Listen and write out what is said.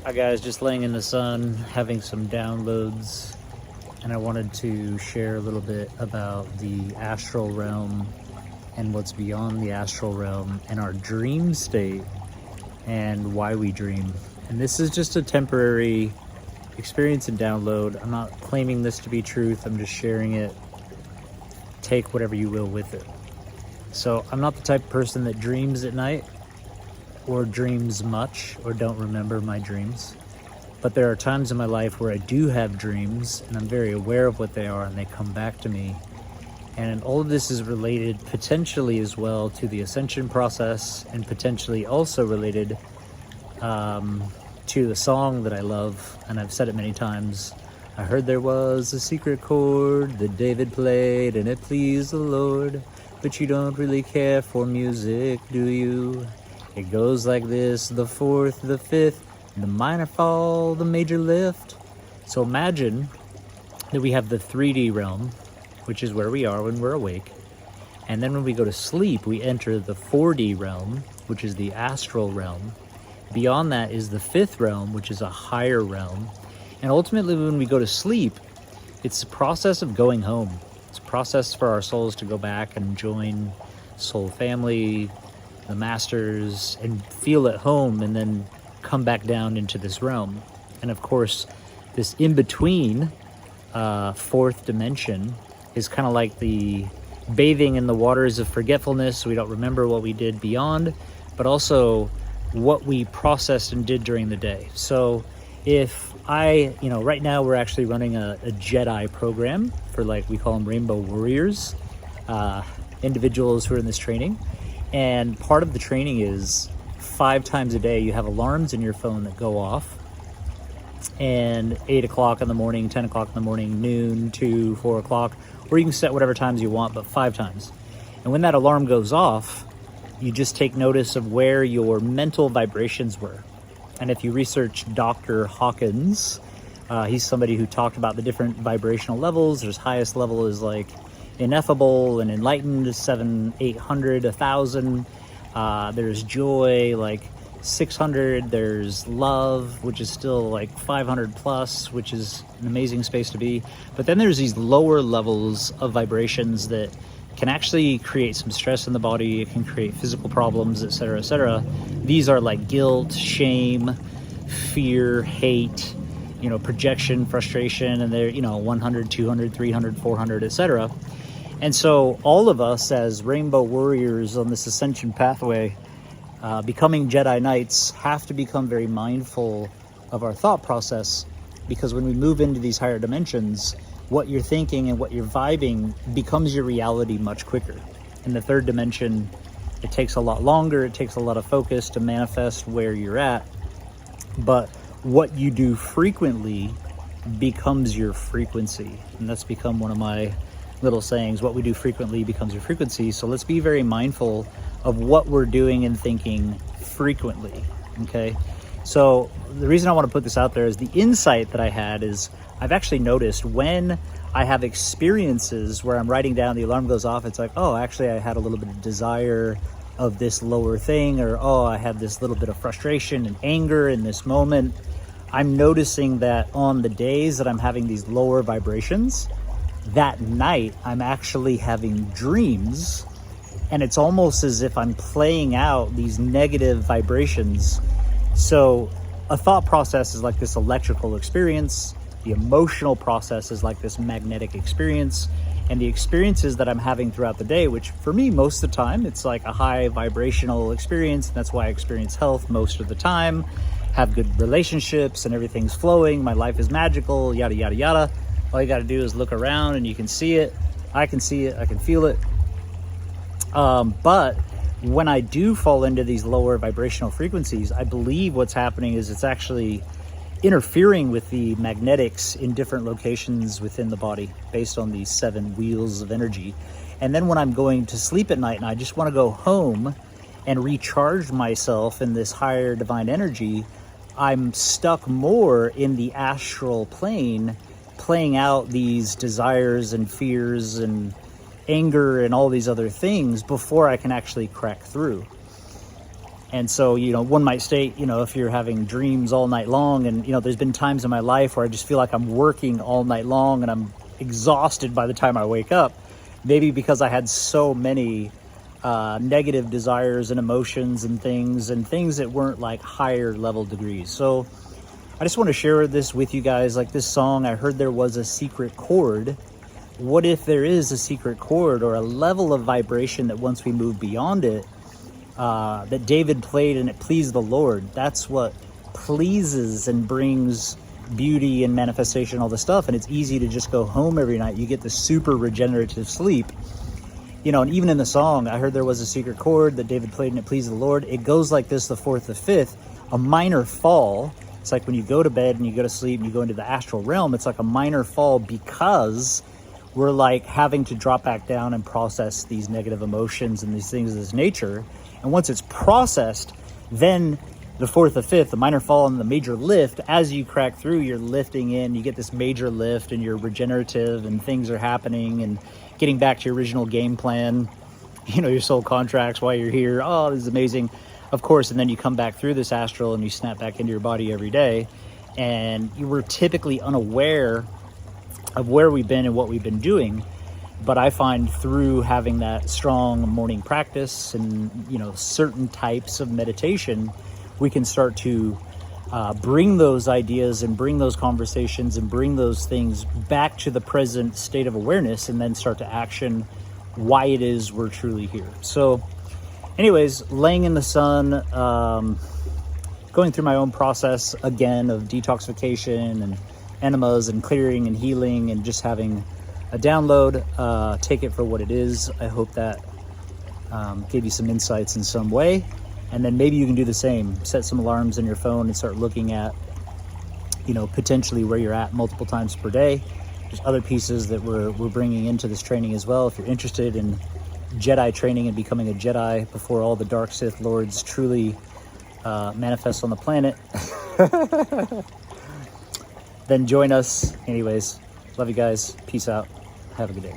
Hi guys, just laying in the sun, having some downloads, and I wanted to share a little bit about the astral realm and what's beyond the astral realm and our dream state and why we dream. And this is just a temporary experience and download. I'm not claiming this to be truth, I'm just sharing it. Take whatever you will with it. So I'm not the type of person that dreams at night or dreams much or don't remember my dreams. But there are times in my life where I do have dreams and I'm very aware of what they are and they come back to me. And all of this is related potentially as well to the ascension process and potentially also related to the song that I love. And I've said it many times. I heard there was a secret chord that David played and it pleased the Lord. But you don't really care for music, do you? It goes like this: the fourth, the fifth, the minor fall, the major lift. So imagine that we have the 3D realm, which is where we are when we're awake. And then when we go to sleep, we enter the 4D realm, which is the astral realm. Beyond that is the 5th realm, which is a higher realm. And ultimately, when we go to sleep, it's a process of going home. It's a process for our souls to go back and join soul family, the masters, and feel at home, and then come back down into this realm. And of course, this in-between 4th dimension is kind of like the bathing in the waters of forgetfulness. So we don't remember what we did beyond, but also what we processed and did during the day. So if right now we're actually running a Jedi program for, like, we call them Rainbow Warriors, individuals who are in this training. And part of the training is 5 times a day you have alarms in your phone that go off. And 8 o'clock in the morning, 10 o'clock in the morning, noon, 2, 4 o'clock, or you can set whatever times you want, but 5 times. And when that alarm goes off, you just take notice of where your mental vibrations were. And if you research Dr. Hawkins, he's somebody who talked about the different vibrational levels. His highest level is like ineffable and enlightened, 700, 800, 1,000. There's joy, like 600. There's love, which is still like 500 plus, which is an amazing space to be. But then there's these lower levels of vibrations that can actually create some stress in the body. It can create physical problems, etc., etc. These are like guilt, shame, fear, hate, projection, frustration, and they're 100, 200, 300, 400, etc. And so all of us as Rainbow Warriors on this ascension pathway, becoming Jedi Knights, have to become very mindful of our thought process, because when we move into these higher dimensions, what you're thinking and what you're vibing becomes your reality much quicker. In the 3rd dimension, it takes a lot longer, it takes a lot of focus to manifest where you're at, but what you do frequently becomes your frequency. And that's become one of my little sayings: what we do frequently becomes your frequency. So let's be very mindful of what we're doing and thinking frequently, okay? So the reason I want to put this out there is the insight that I had is I've actually noticed when I have experiences where I'm writing down, the alarm goes off, it's like, oh, actually I had a little bit of desire of this lower thing, or oh, I had this little bit of frustration and anger in this moment. I'm noticing that on the days that I'm having these lower vibrations, that night I'm actually having dreams, and it's almost as if I'm playing out these negative vibrations. So a thought process is like this electrical experience, the emotional process is like this magnetic experience, and the experiences that I'm having throughout the day, which for me most of the time it's like a high vibrational experience, and that's why I experience health most of the time, have good relationships and everything's flowing, my life is magical, yada yada yada. All you got to do is look around and you can see it. I can see it. I can feel it. But when I do fall into these lower vibrational frequencies, I believe what's happening is it's actually interfering with the magnetics in different locations within the body based on these 7 wheels of energy. And then when I'm going to sleep at night and I just want to go home and recharge myself in this higher divine energy, I'm stuck more in the astral plane, playing out these desires and fears and anger and all these other things before I can actually crack through. And so, one might state, if you're having dreams all night long, and, there's been times in my life where I just feel like I'm working all night long and I'm exhausted by the time I wake up, maybe because I had so many negative desires and emotions and things that weren't like higher level degrees. So I just want to share this with you guys. Like this song, I heard there was a secret chord. What if there is a secret chord or a level of vibration that once we move beyond it, that David played and it pleased the Lord? That's what pleases and brings beauty and manifestation, all this stuff. And it's easy to just go home every night. You get the super regenerative sleep. And even in the song, I heard there was a secret chord that David played and it pleased the Lord. It goes like this, the fourth, the fifth, a minor fall. It's like when you go to bed and you go to sleep and you go into the astral realm, it's like a minor fall because we're like having to drop back down and process these negative emotions and these things of this nature. And once it's processed, then the fourth, the fifth, the minor fall and the major lift, as you crack through, you're lifting in, you get this major lift and you're regenerative and things are happening and getting back to your original game plan, your soul contracts while you're here. Oh, this is amazing. Of course, and then you come back through this astral and you snap back into your body every day. And you were typically unaware of where we've been and what we've been doing. But I find through having that strong morning practice and, certain types of meditation, we can start to bring those ideas and bring those conversations and bring those things back to the present state of awareness and then start to action why it is we're truly here. So anyways, laying in the sun, going through my own process again of detoxification and enemas and clearing and healing and just having a download. Take it for what it is. I hope that gave you some insights in some way. And then maybe you can do the same. Set some alarms in your phone and start looking at, potentially where you're at multiple times per day. There's other pieces that we're bringing into this training as well. If you're interested in Jedi training and becoming a Jedi before all the dark Sith Lords truly manifest on the planet, then join us. Anyways, love you guys. Peace out. Have a good day.